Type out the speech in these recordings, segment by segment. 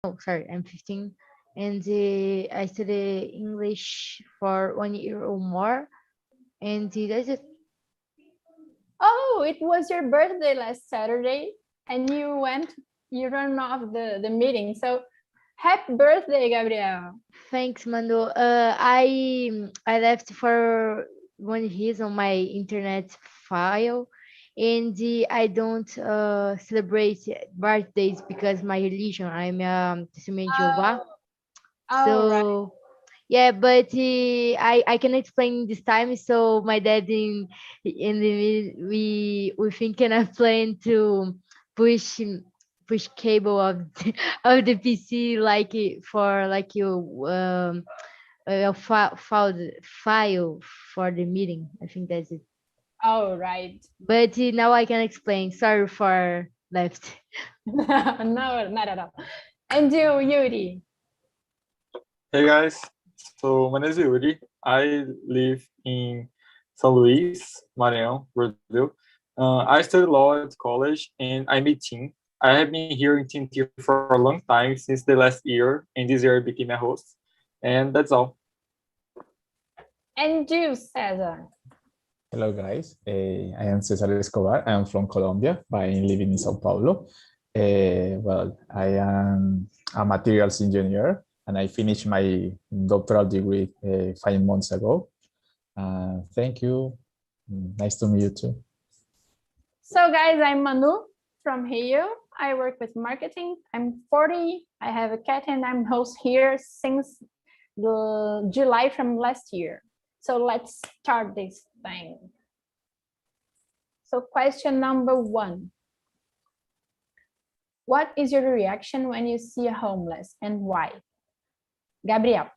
Oh, sorry, I'm 15, and I study English for 1 year or more, and that's it. Oh, it was your birthday last Saturday, and you ran off the meeting. So happy birthday, Gabriel. Thanks, Mando. I left for one reason my internet file, and I don't celebrate birthdays because my religion. I'm Testament Jehovah. Oh, all right. So yeah, but I can explain this time. So my dad in the we thinking of plan to push push cable of of the PC like for like you file for the meeting. I think that's it. All right. But now I can explain. Sorry for left. No, not at all. And you, Yuri. Hey guys, so my name is Yuri. I live in São Luís, Maranhão, Brazil. I study law at college and I'm 18. I have been here in TNT for a long time since the last year, and this year I became a host. And that's all. And you, Cesar. Hello, guys. I am Cesar Escobar. I am from Colombia, but I'm living in Sao Paulo. Well, I am a materials engineer, and I finished my doctoral degree 5 months ago. Thank you. Nice to meet you too. So, guys, I'm Manu from Rio. I work with marketing. I'm 40. I have a cat, and I'm host here since the July from last year. So let's start this thing. So question number 1. What is your reaction when you see a homeless and why? Gabriel.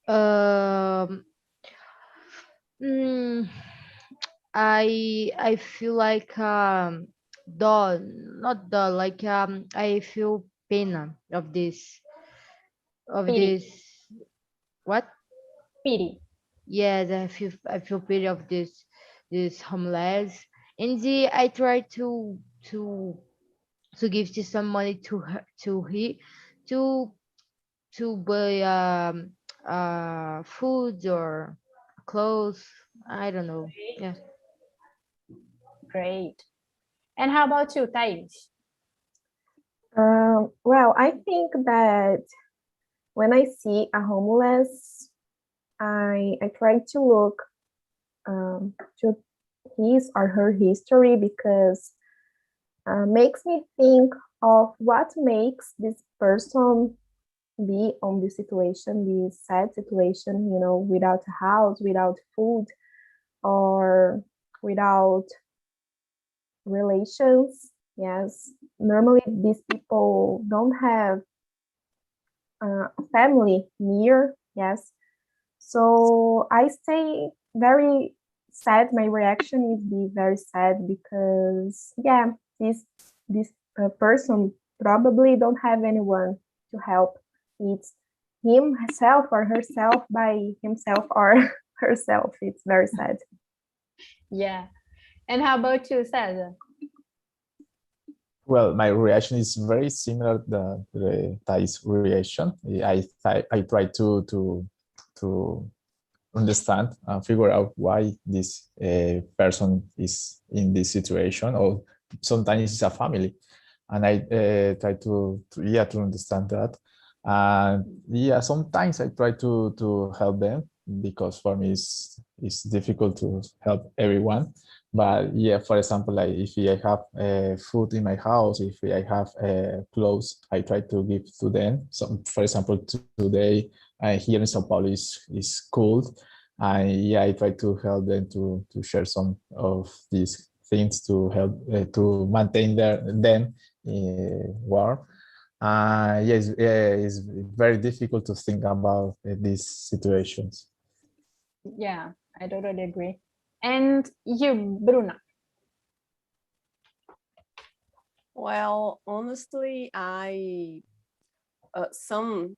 Mm, I feel like dull, not dull, like I feel pain of Pity. this what? Pity. Yes, I feel pity of this homeless, and I try to give to some money to her to buy food or clothes. I don't know. Yeah. Great. And how about you, Thais? Well, I think that when I see a homeless, I try to look to his or her history because makes me think of what makes this person be on this situation, this sad situation, without a house, without food, or without relations. Yes, normally these people don't have a family near. Yes, so I stay very sad. My reaction is be very sad because yeah, this person probably don't have anyone to help. It's himself or herself by himself or herself. It's very sad. Yeah. And how about you, Cesar? Well, my reaction is very similar to the Thais reaction. I try to understand and figure out why this person is in this situation, or sometimes it's a family, and I try to understand that. And yeah, sometimes I try to help them because for me it's difficult to help everyone. But yeah, for example, like if I have food in my house, if I have clothes, I try to give to them. So, for example, today here in Sao Paulo is cold, and yeah, I try to help them to share some of these things to help to maintain them warm. Yes, it's very difficult to think about these situations. Yeah, I totally agree. And you, Bruna? Well, honestly, some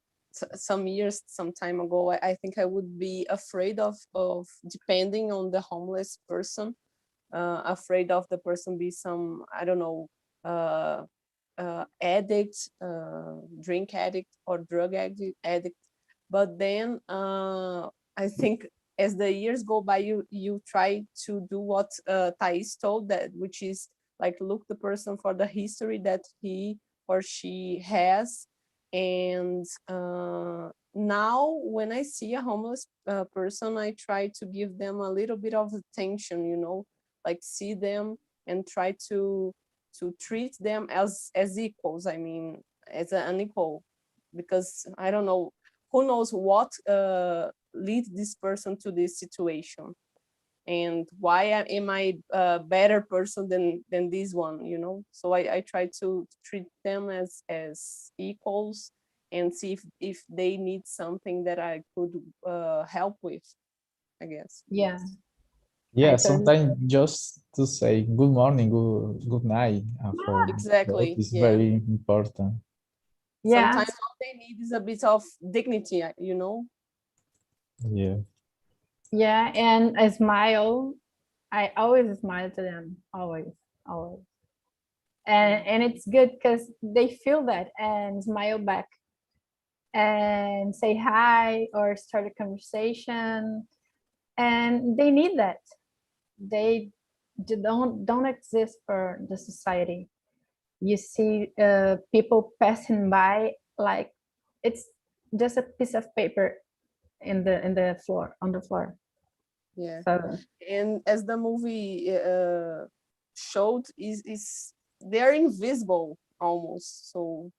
years, some time ago, I think I would be afraid of depending on the homeless person, afraid of the person be some, I don't know, addict, drink addict or drug addict. But then I think as the years go by, you try to do what Thais told, that which is like look the person for the history that he or she has. And now when I see a homeless person, I try to give them a little bit of attention, you know, like see them and try to treat them as equals. I mean, as an equal, because I don't know, who knows what leads this person to this situation, and why am I a better person than this one, you know? So I try to treat them as equals and see if they need something that I could help with, I guess. Yeah. Yeah, totally- sometimes just to say good morning, good night for Exactly, both is yeah. very important. Yeah. Sometimes all they need is a bit of dignity, you know? Yeah. Yeah, and I smile. I always smile to them, always, always. And it's good because they feel that and smile back and say hi or start a conversation, and they need that. They don't exist for the society. You see people passing by like it's just a piece of paper in the floor, on the floor. Yeah. So And as the movie showed, is they're invisible almost. So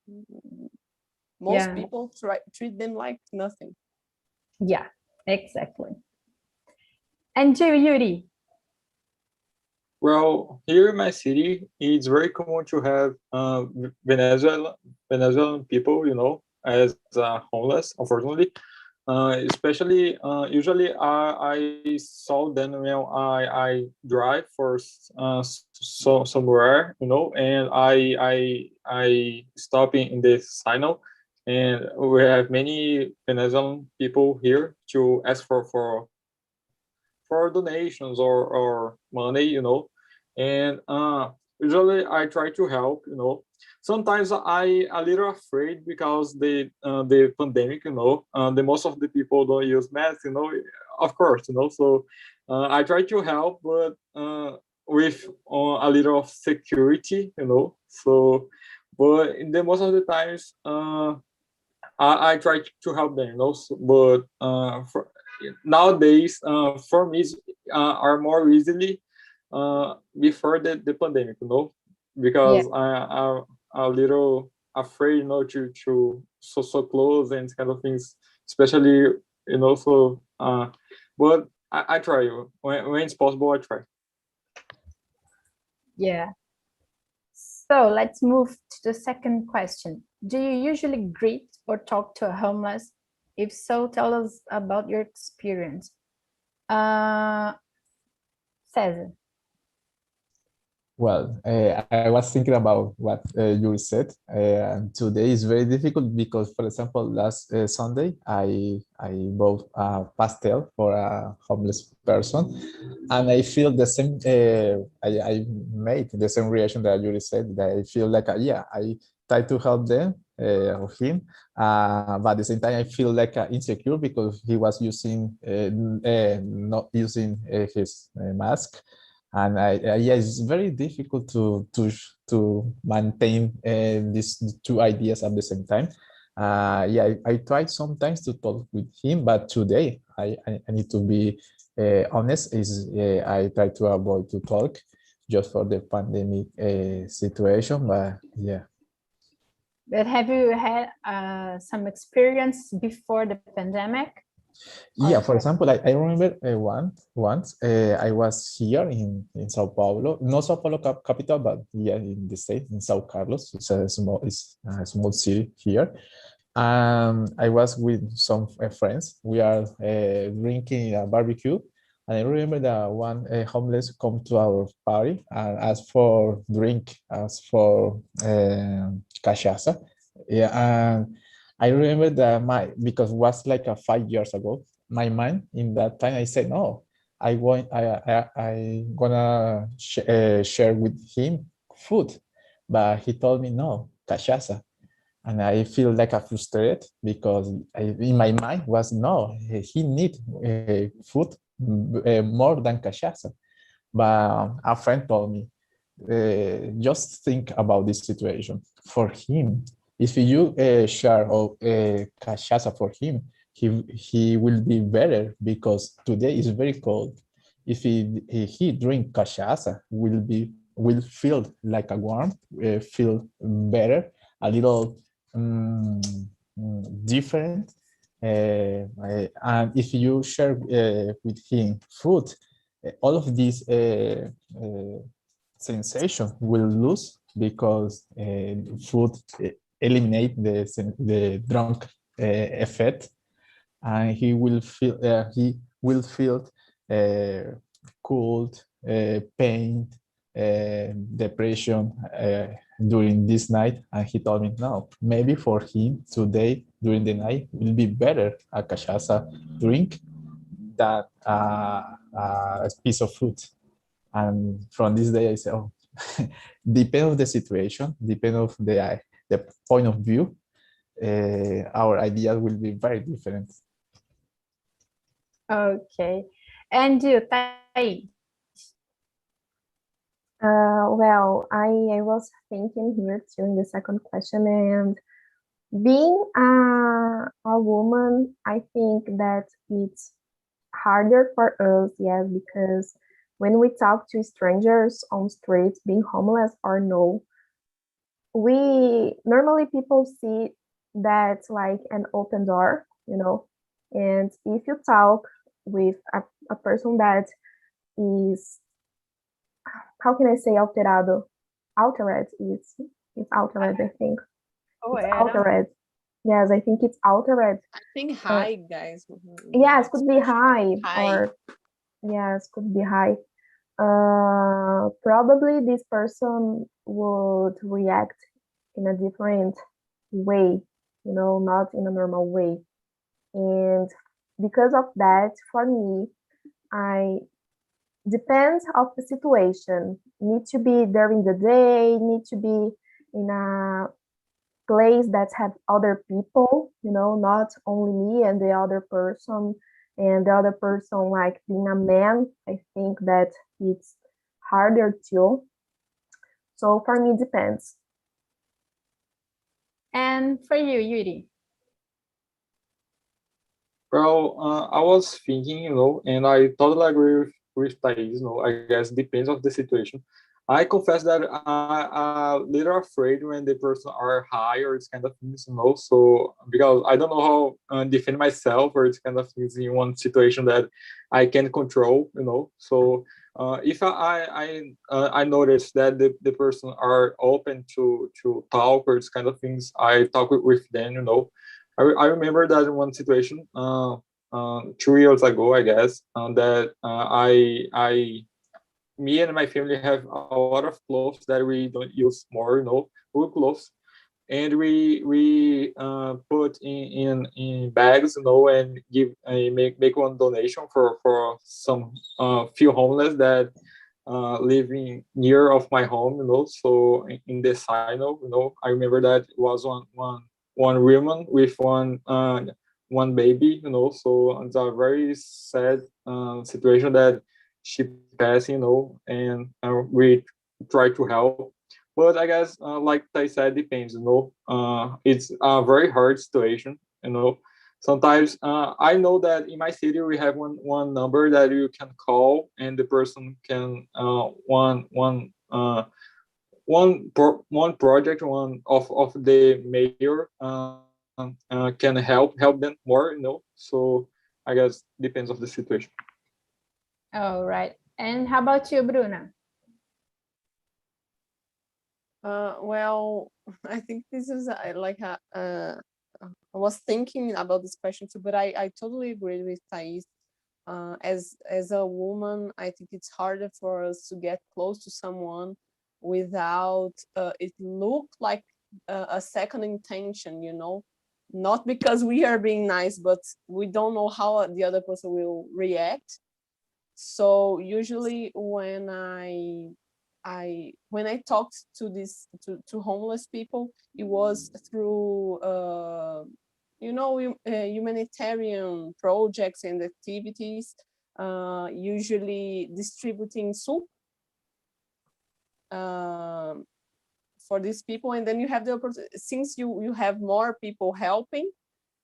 most Yeah. people treat them like nothing. yeah, exactly. And you, Yuri? Well, here in my city, it's very common to have Venezuelan people, you know, as homeless, unfortunately. Especially, usually I saw them when I drive for somewhere, you know, and I stop in the signal, and we have many Venezuelan people here to ask for donations or money, you know, and usually I try to help, you know. Sometimes I a little afraid because the pandemic, you know, the most of the people don't use masks, you know, of course, you know. So I try to help, but with a little of security, you know. So, but in the most of the times, I try to help them, you know. So, but nowadays, for me, are more easily before the pandemic, you know, because I'm a little afraid, you know, to so close and kind of things, especially, you know. So, but I try when it's possible. I try. Yeah. So let's move to the second question. Do you usually greet or talk to a homeless? If so, tell us about your experience. Cesar. Well, I was thinking about what you said. And today is very difficult because, for example, last Sunday, I bought a pastel for a homeless person, and I feel the same. I made the same reaction that you said. That I feel like, yeah, I try to help them or him, but at the same time, I feel like insecure because he was using not using his mask. And yeah, it's very difficult to maintain these two ideas at the same time. Yeah, I tried sometimes to talk with him, but today I need to be honest. Is I try to avoid to talk just for the pandemic situation. But yeah. But have you had some experience before the pandemic? Yeah, for example, I remember once I was here in Sao Paulo, not Sao Paulo capital, but here in the state, in Sao Carlos. It's a small city here. I was with some friends. We are drinking a barbecue. And I remember that one homeless come to our party and asked for drink, asked for cachaça. Yeah, and I remember that because it was like 5 years ago, my mind in that time, I said, no, I gonna share with him food. but he told me no, cachaça. And I feel like a frustrated because in my mind was no, he need food more than cachaça. But a friend told me, just think about this situation. For him, if you share cachaça for him, he will be better because today is very cold. If he drink cachaça, will feel like a warm, feel better, a little different. And if you share with him food, all of these sensation will lose because food eliminate the drunk effect, and he will feel cold, pain, depression during this night. And he told me no, maybe for him today during the night will be better a cachaça drink than a piece of food. And from this day I said, oh, depend of the situation, depend of the point of view, our ideas will be very different. Okay. And you, Tai? Well, I was thinking here too in the second question, and being a woman, I think that it's harder for us, yes, because when we talk to strangers on streets, being homeless or no, we normally people see that like an open door, you know, and if you talk with a person that is, how can I say alterado? Altered, it's altered, I think. Oh, It's era. altered. Yes, I think it's altered. I think high, guys. Yes, could be Expression. high, or yes, could be high. Probably this person would react in a different way, you know, not in a normal way. And because of that, for me, I depends of the situation. Need to be during the day, need to be in a place that have other people, you know, not only me and the other person. And the other person, like being a man, I think that it's harder too. So for me, it depends. And for you, Yuri? Well, I was thinking, and I totally agree with Thais, I guess depends of the situation. I confess that I'm a little afraid when the person are high or this kind of things, so because I don't know how defend myself or this kind of things in one situation that I can control, so if I notice that the person are open to talk or this kind of things, I talk with them, I remember that in one situation 2 years ago, I guess, that me and my family have a lot of clothes that we don't use more, wool clothes, and we put in bags, and give make one donation for some few homeless that living near of my home, so in the Sino, I remember that it was one woman with one baby, so it's a very sad situation that she passed, and we try to help. But I guess, like I said, depends, it's a very hard situation, Sometimes I know that in my city we have one number that you can call, and the person can one project, one of the mayor can help them more, so I guess depends of the situation. All right. And how about you, Bruna? Well, I think this is I was thinking about this question too, but I totally agree with Thais. As a woman, I think it's harder for us to get close to someone without it look like a second intention, not because we are being nice, but we don't know how the other person will react. So usually when I when I talked to homeless people, it was through humanitarian projects and activities, usually distributing soup for these people. And then you have the opportunity, since you have more people helping,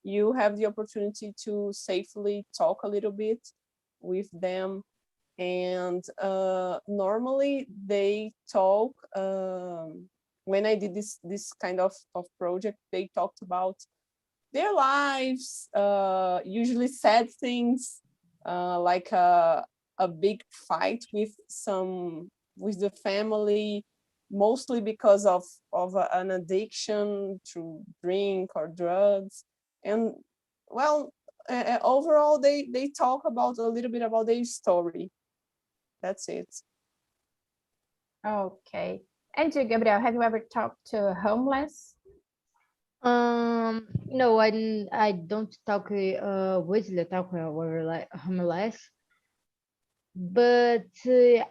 you have the opportunity to safely talk a little bit with them. And normally they talk, when I did this kind of project, they talked about their lives, usually sad things, like a big fight with the family, mostly because of an addiction to drink or drugs. And well, overall they talk about a little bit about their story. That's it. Okay. And you, Gabriel, have you ever talked to a homeless? No, I don't talk with like homeless, but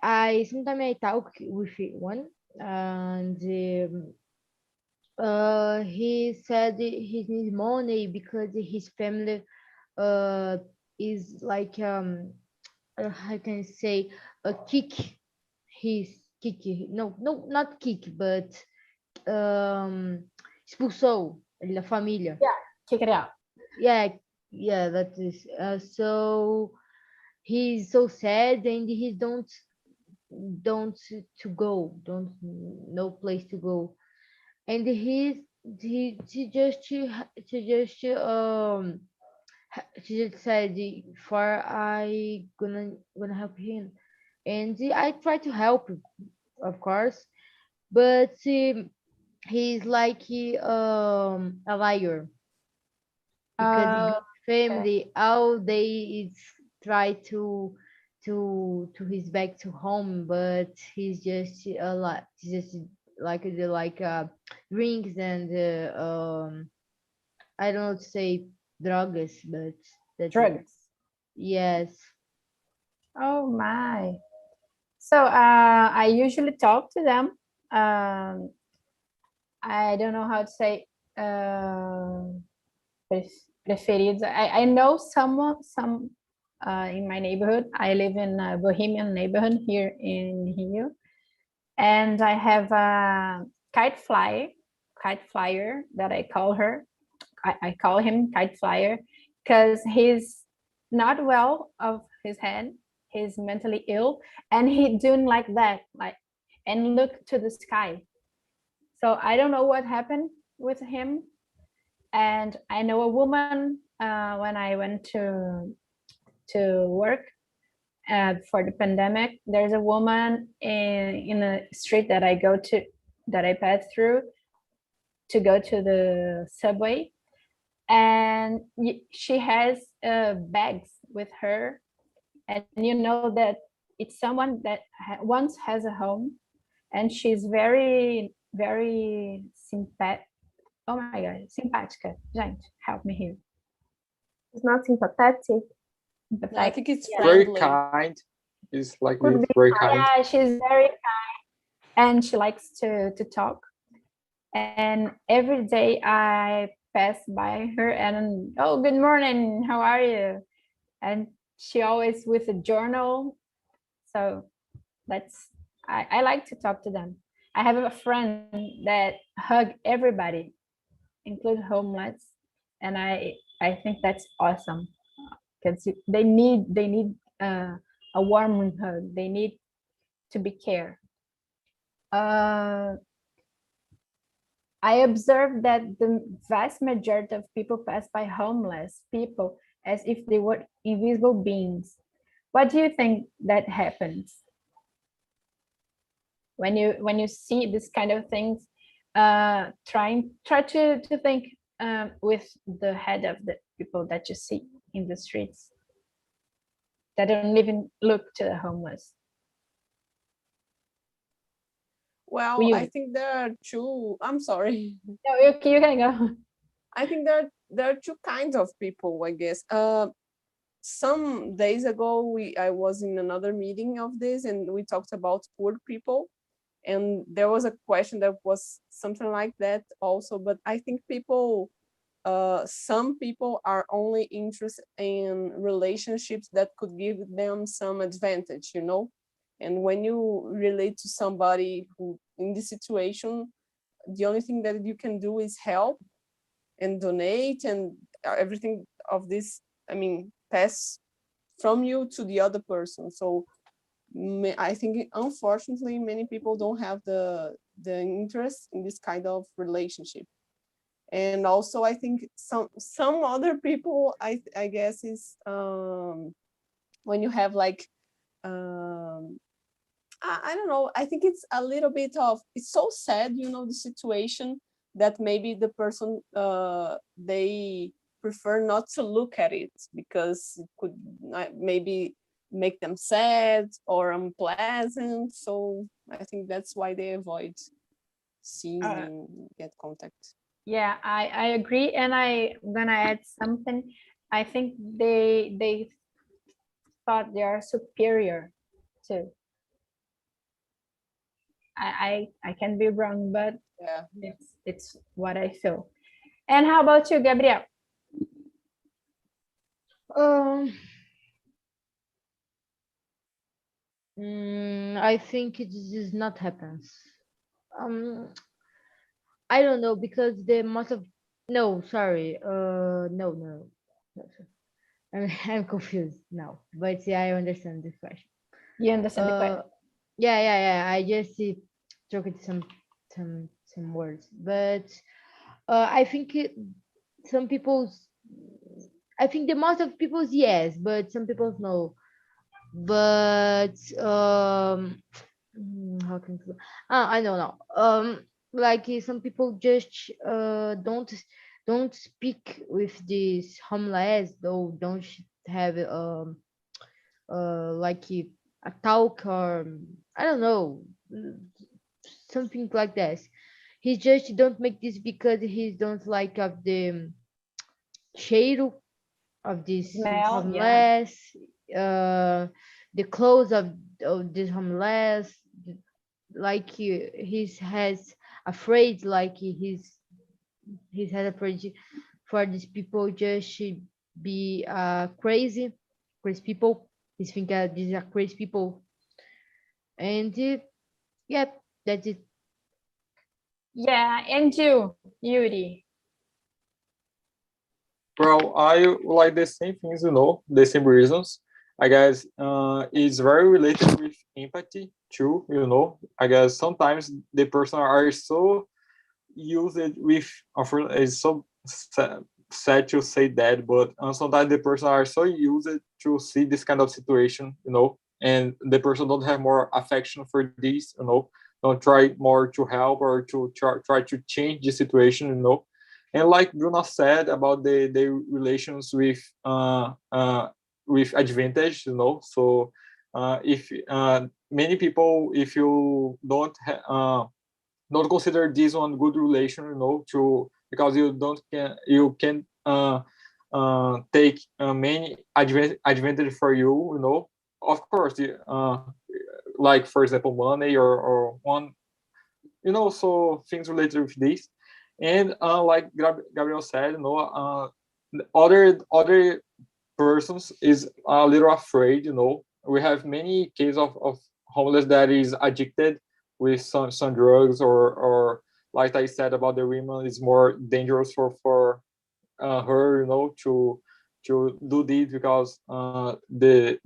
I sometimes I talk with one, and he said he needs money because his family is like how can I say kick his kick no not kick but expulsou ele da família. Kick it out. Yeah, that is so he's so sad and he don't to go, don't no place to go, and he just she just said for I gonna help him, and I try to help, of course, but he's like a liar because his family all day is try to his back to home, but he's just a lot just like the drinks and I don't know to say drugs, but that's Drugs. yes. Oh my. So I usually talk to them. I don't know how to say preferidos. I know some in my neighborhood. I live in a Bohemian neighborhood here in Rio, and I have a kite flyer that I call her. I call him kite flyer because he's not well of his head. He's mentally ill, and he doing like that, like, and look to the sky. So I don't know what happened with him. And I know a woman when I went to work for the pandemic. There's a woman in a street that I pass through to go to the subway, and she has bags with her, and you know that it's someone that once has a home, and she's very very sympathetic. Oh my god, simpática. Gente, help me here. It's not sympathetic. But I think it's Very friendly. kind. It's like Could this, be very kind. yeah, she's very kind, and she likes to talk. And every day I pass by her and, oh, good morning, how are you? And she always with a journal. So that's I like to talk to them. I have a friend that hug everybody, include homeless, and I think that's awesome because they need a warm hug. They need to be cared. I observed that the vast majority of people pass by homeless people as if they were invisible beings. What do you think that happens when you see this kind of things? Try to think with the head of the people that you see in the streets that don't even look to the homeless. Well, You. I think there are two. I'm sorry. No, you can go. I think there are two kinds of people, I guess. Some days ago, I was in another meeting of this, and we talked about poor people. And there was a question that was something like that also, but I think people, some people are only interested in relationships that could give them some advantage, you know? And when you relate to somebody who in this situation, the only thing that you can do is help and donate, and everything of this, I mean, pass from you to the other person. So I think, unfortunately, many people don't have the interest in this kind of relationship. And also, I think some other people, I guess, is when you have like, I don't know, I think it's a little bit of, it's so sad, you know, the situation that maybe the person, they prefer not to look at it because it could maybe make them sad or unpleasant. So I think that's why they avoid seeing and get contact. Yeah, I agree, and I'm gonna add something. I think they thought they are superior too. I can be wrong, but Yeah. it's what I feel. And how about you, Gabriel? I think it does not happens. I don't know because the most of no, sorry, no. I'm confused now, but yeah, I understand the question. You understand the question? Yeah. I just took it some words, but I think some people's. I think the most of people's yes, but some people's no. But how can I don't know. Like some people just don't speak with this homeless, though don't have like a talk or I don't know something like that. He just don't make this because he don't like of the cheiro of this Smell, yeah. homeless, the clothes of this homeless, like he's has afraid, like he's had afraid for these people just should be crazy people. He's think these are crazy people, and yeah, that's it. Yeah, and you, Yuri. Well, I like the same things, you know, the same reasons. I guess it's very related with empathy too, you know. I guess sometimes the person are so used with, it's so sad to say that, but sometimes the person are so used to see this kind of situation, you know, and the person don't have more affection for this, you know, don't try more to help or to try to change the situation, you know. And like Bruno said about the relations with advantage, you know. So if many people, if you don't consider this one good relation, you know, to because you can take many advantage for you, you know. Of course, like for example, money or one, you know, so things related with this. And like Gabriel said, you know, other persons is a little afraid, you know. We have many cases of homeless that is addicted with some drugs, or like I said about the women, is more dangerous for her, you know, to do this because the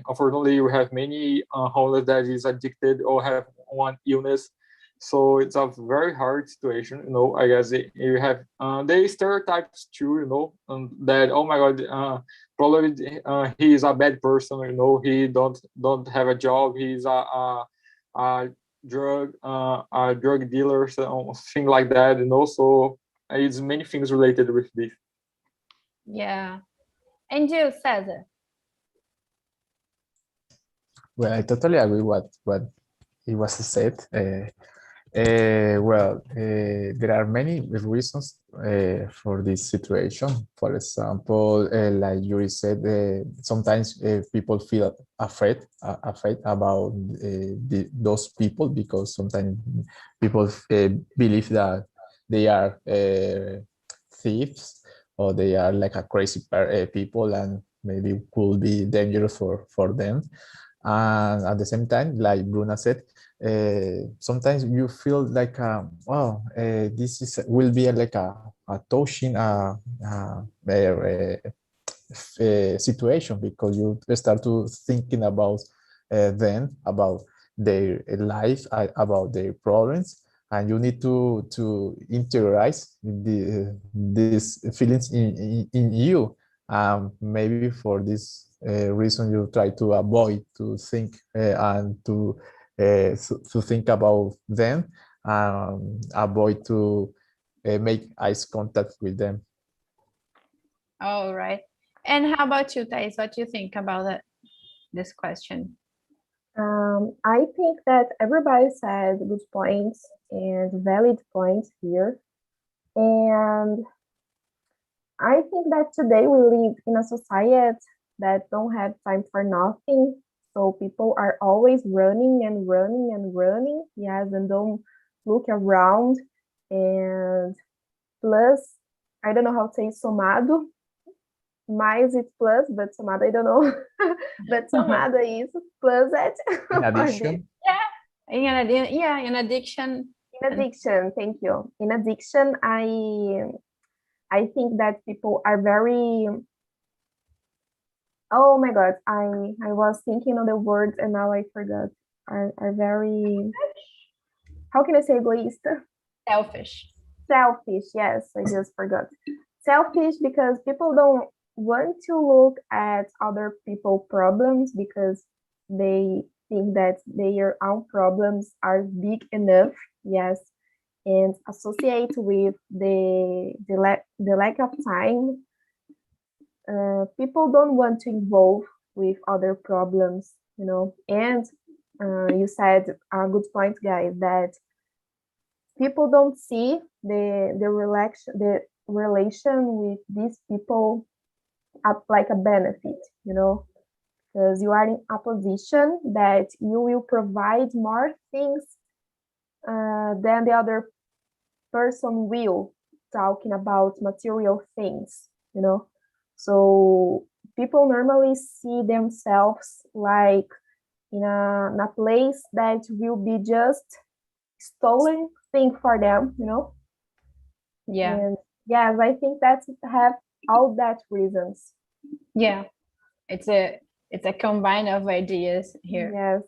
unfortunately we have many homeless that is addicted or have one illness. So it's a very hard situation, you know. I guess you have the stereotypes too, you know, that oh my god, probably he is a bad person, you know. He don't have a job. He's a drug dealer, something like that, you know. So it's many things related with this. Yeah. And you, Cesar? Well, I totally agree what it was said. There are many reasons for this situation. For example, like Yuri said, sometimes people feel afraid about those people, because sometimes people believe that they are thieves, or they are like a crazy people, and maybe could be dangerous for them. And at the same time, like Bruna said, sometimes you feel like, wow, this will be like a touching situation, because you start to thinking about them, about their life, about their problems, and you need to interiorize these feelings in you. Maybe for this reason, you try to avoid to think and to think about them, avoid to make eyes contact with them. All right. And how about you, Thais? What do you think about this question? I think that everybody said good points and valid points here. And I think that today we live in a society that don't have time for nothing. So people are always running and running and running, yes, and don't look around. And plus, I don't know how to say somado, mais it's plus, but somado I don't know. But somado is plus it. In addition, In addiction. In addiction, thank you. In addiction, I think that people are very, oh my God, I was thinking of the words and now I forgot. Are very, how can I say egoísta? Selfish. Selfish, yes, I just forgot. Selfish because people don't want to look at other people's problems because they think that their own problems are big enough, yes, and associate with the lack of time. People don't want to involve with other problems, you know. And you said a good point, guys, that people don't see the relation with these people like a benefit, you know, because you are in a position that you will provide more things than the other person will, talking about material things, you know. So people normally see themselves like in a place that will be just stolen thing for them, you know. Yeah. And yes, I think that's have all that reasons. Yeah. It's a combine of ideas here. Yes.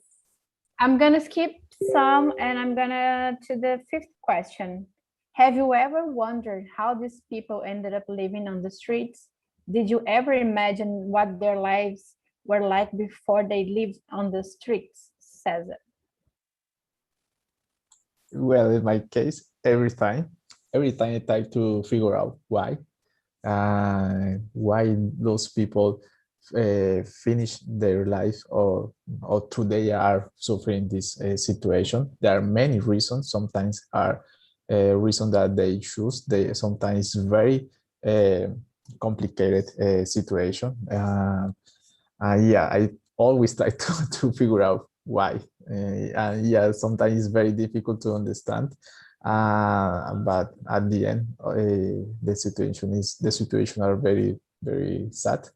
I'm gonna skip some and I'm gonna to the fifth question. Have you ever wondered how these people ended up living on the streets? Did you ever imagine what their lives were like before they lived on the streets? Cesar. well, in my case, every time I try to figure out why those people finish their life, or today are suffering this situation. There are many reasons. Sometimes are reasons that they choose. They sometimes very complicated situation. Yeah, I always try to figure out why. And yeah, sometimes it's very difficult to understand. But at the end, the situation are very, very sad.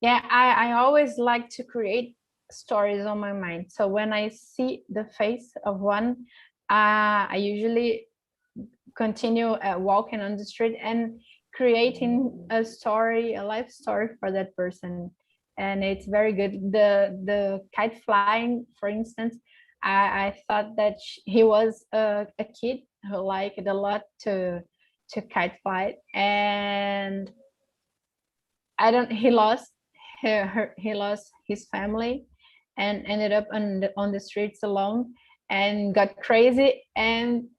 Yeah, I always like to create stories on my mind. So when I see the face of one, I usually continue walking on the street and creating a story, a life story for that person. And it's very good. The kite flying, for instance, I thought that he was a kid who liked a lot to kite fly, and he lost he lost his family and ended up on the streets alone and got crazy, and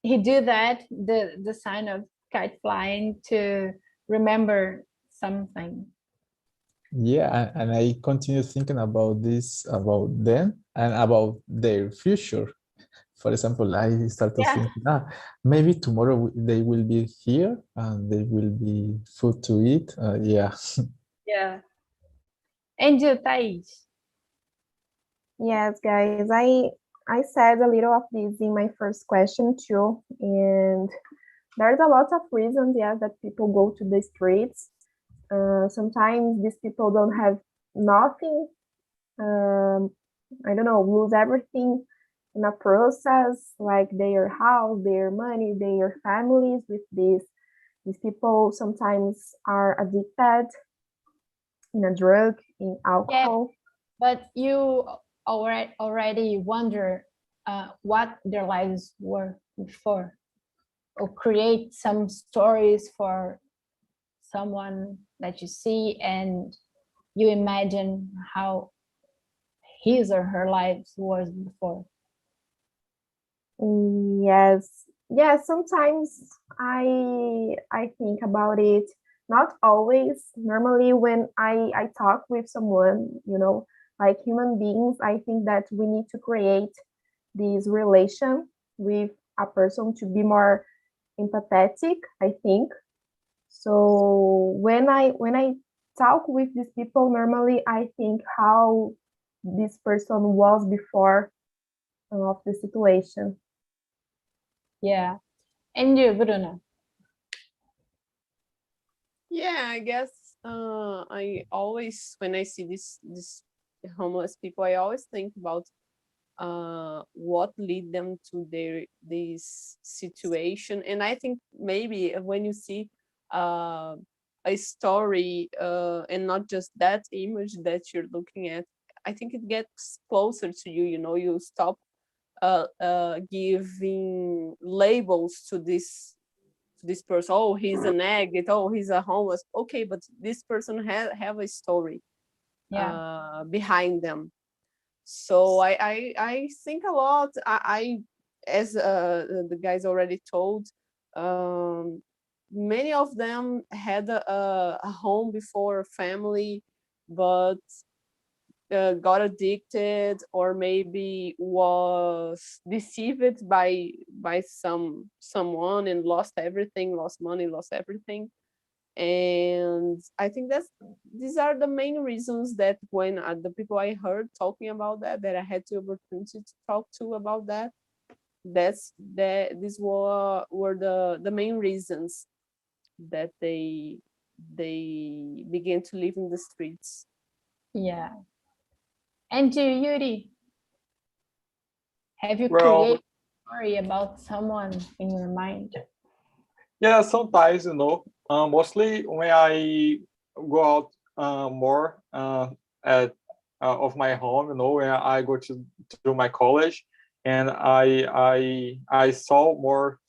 he do that the sign of kite flying to remember something. Yeah, and I continue thinking about this, about them, and about their future. For example, I start to Yeah. think, maybe tomorrow they will be here and there will be food to eat. Yeah. Yeah. And you, Thais? Yes, guys, I said a little of this in my first question too, and there's a lot of reasons, yeah, that people go to the streets. Sometimes these people don't have nothing. I don't know, lose everything in a process, like their house, their money, their families. With this, these people sometimes are addicted in a drug, in alcohol. But you already wonder what their lives were before, or create some stories for someone that you see and you imagine how his or her lives was before. Yes, yes. Sometimes I think about it. Not always. Normally, when I talk with someone, like human beings, I think that we need to create this relation with a person to be more empathetic, I think. So when I talk with these people, normally I think how this person was before of the situation. Yeah. And you, Bruno? Yeah, I guess I always, when I see this homeless people, I always think about what lead them to this situation. And I think maybe when you see a story and not just that image that you're looking at, I think it gets closer to you. You stop giving labels to this person. Oh, he's an addict. Oh, he's a homeless. Okay, but this person have a story behind them. So I think a lot. I as the guys already told, many of them had a home before, a family, but got addicted, or maybe was deceived by someone and lost everything, lost money, lost everything. And I think these are the main reasons that when the people I heard talking about that I had the opportunity to talk to about these were the main reasons that they began to live in the streets. Yeah. And you, Yuri, have you Well, created a story about someone in your mind? yeah, sometimes, mostly when I go out more at of my home, when I go to my college, and I saw more,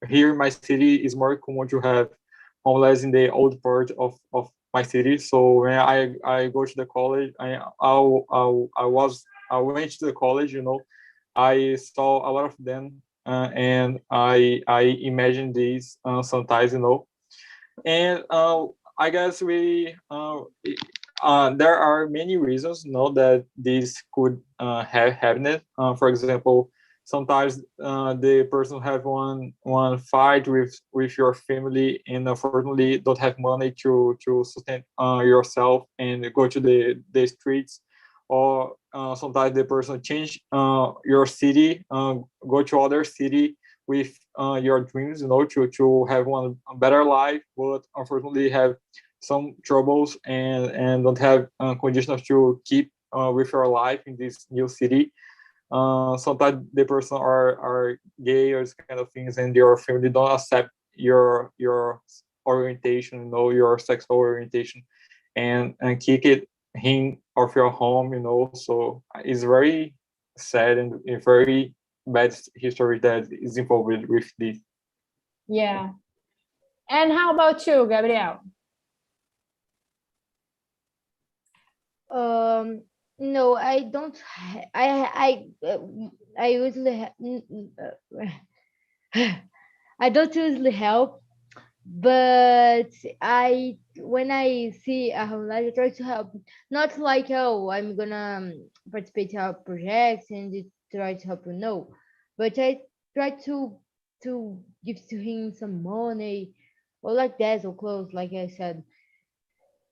here in my city is more common to have homeless in the old part of my city. So when I go to the college, I went to the college, I saw a lot of them, and I imagine these sometimes, and I guess there are many reasons, that this could have happened. For example, sometimes the person have one fight with your family, and unfortunately don't have money to sustain yourself and go to the streets. Or sometimes the person change your city, go to other city with your dreams, to have one better life, but unfortunately have some troubles and don't have conditions to keep with your life in this new city. Sometimes the person are gay or this kind of things, and your family don't accept your orientation, your sexual orientation, and kick it him of your home, So it's very sad and a very bad history that is involved with this. Yeah. And how about you, Gabriel? No, I don't. I usually I don't usually help, but when I see a homeless, I try to help. Not like, oh, I'm gonna participate in our projects and try to help him. No, but I try to give to him some money or like that or clothes, like I said.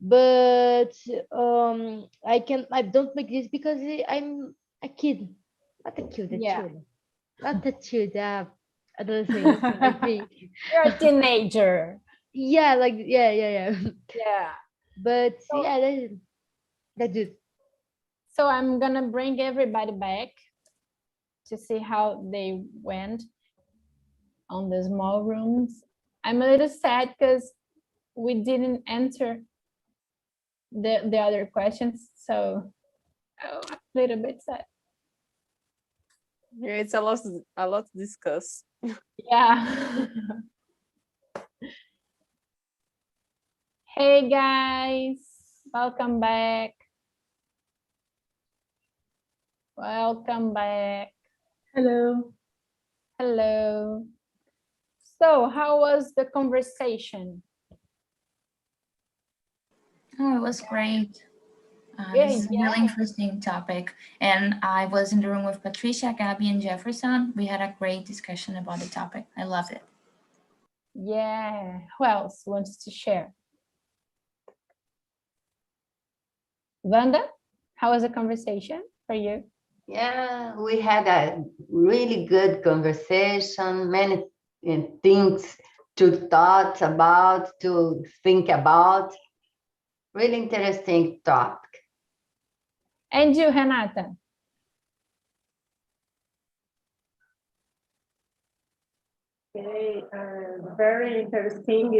But I don't make this because I'm a kid, not a kid, a Yeah. child, not a child, adolescent, I think. You're a teenager. Yeah, like yeah. Yeah. But So- yeah, that's it. So I'm gonna bring everybody back to see how they went on the small rooms. I'm a little sad because we didn't answer the other questions, so a little bit sad. Yeah, it's a lot to discuss. Yeah. Hey guys, welcome back. Welcome back. Hello. Hello. So, how was the conversation? Oh, it was great. Yeah, This is a really interesting topic. And I was in the room with Patricia, Gabby, and Jefferson. We had a great discussion about the topic. I loved it. Yeah. Who else wants to share? Wanda, how was the conversation for you? Yeah, we had a really good conversation, many things to thought about, to think about. Really interesting topic. And you, Renata? Okay, very interesting.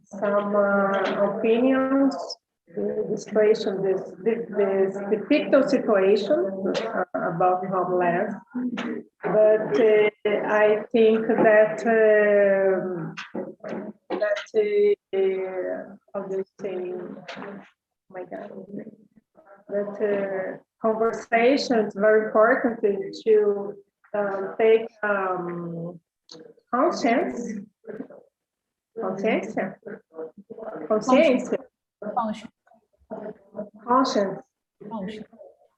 Some opinions. The situation, this difficult situation about homeless, but I think that how do you say? Oh my God. That conversation is very important to take conscience, consciência, consciência,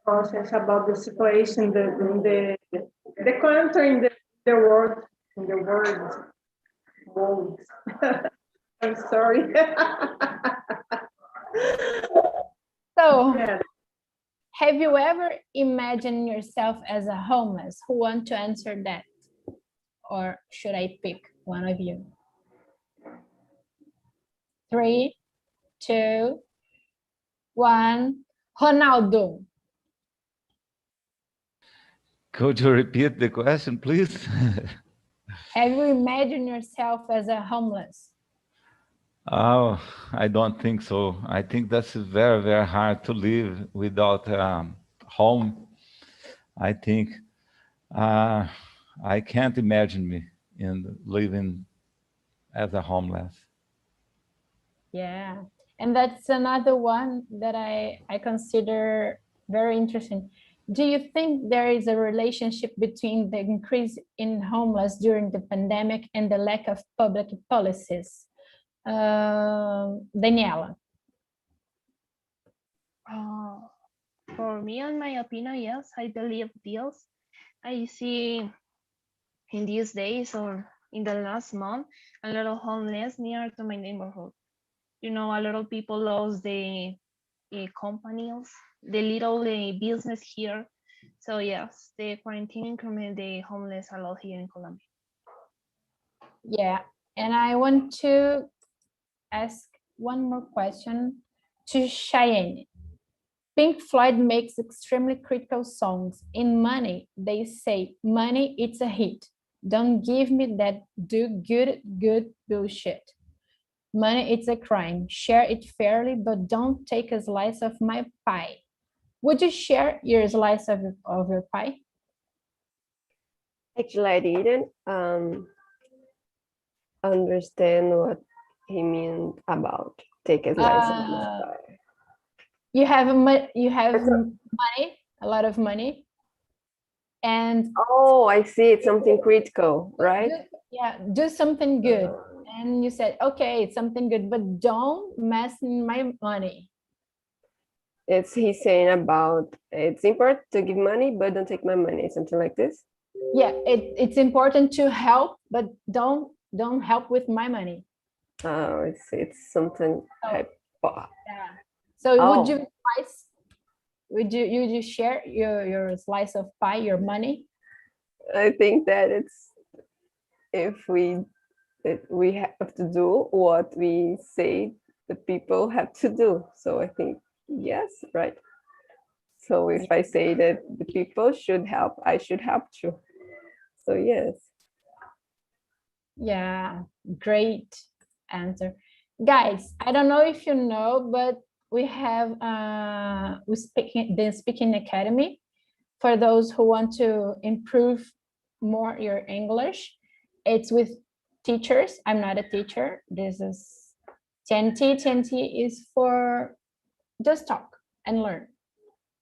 conscience about the situation in the country, in the world, world. I'm sorry. So, Yeah. have you ever imagined yourself as a homeless? Who want to answer that? Or should I pick one of you? 3, 2, 1. Ronaldo. Could you repeat the question, please? Have you imagined yourself as a homeless? Oh, I don't think so. I think that's very, very hard to live without home. I think I can't imagine me in living as a homeless. Yeah, and that's another one that I consider very interesting. Do you think there is a relationship between the increase in homeless during the pandemic and the lack of public policies? Daniela. For me, in my opinion, yes, I believe this. I see in these days or in the last month, a lot of homeless near to my neighborhood. You know, a lot of people lost the companies, the little business here. So yes, the quarantine increment the homeless a lot here in Colombia. Yeah, and I want to ask one more question to Cheyenne. Pink Floyd makes extremely critical songs. In Money, they say, money, it's a hit. Don't give me that do good bullshit. Money, it's a crime. Share it fairly, but don't take a slice of my pie. Would you share your slice of your pie? Actually, I didn't understand what he meant about take a slice of my pie. You have money, a lot of money, and oh, I see. It's something critical, right? Do something good. And you said, okay, it's something good, but don't mess in my money. he's saying about it's important to give money, but don't take my money, something like this. Yeah, it's important to help, but don't help with my money. Oh, it's something. Yeah. So would you slice? Would you share your slice of pie, your money? I think that it's if we have to do what we say the people have to do. So I think yes, right. So if I say that the people should help, I should help too. So yes. Yeah, great answer. Guys, I don't know if you know, but we have the speaking academy for those who want to improve more your English. It's with teachers. I'm not a teacher. This is TNT. TNT is for just talk and learn.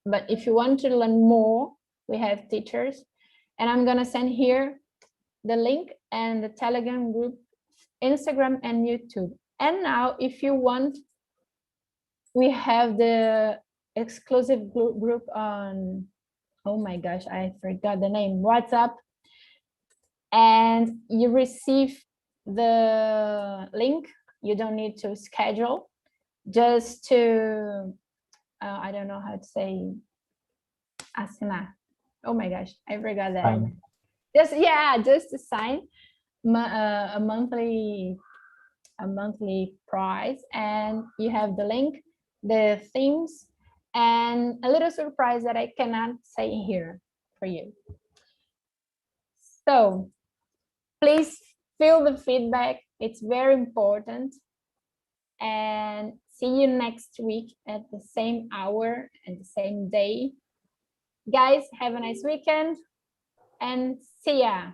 But if you want to learn more, we have teachers. And I'm gonna send here the link and the Telegram group, Instagram and YouTube. And now if you want, we have the exclusive group on, oh my gosh, I forgot the name, WhatsApp. And you receive the link. You don't need to schedule, just to, I don't know how to say, assinar. Oh my gosh, I forgot that. Just to sign a monthly price, and you have the link, the themes, and a little surprise that I cannot say here for you. So please feel the feedback. It's very important. And see you next week at the same hour and the same day. Guys, have a nice weekend and see ya.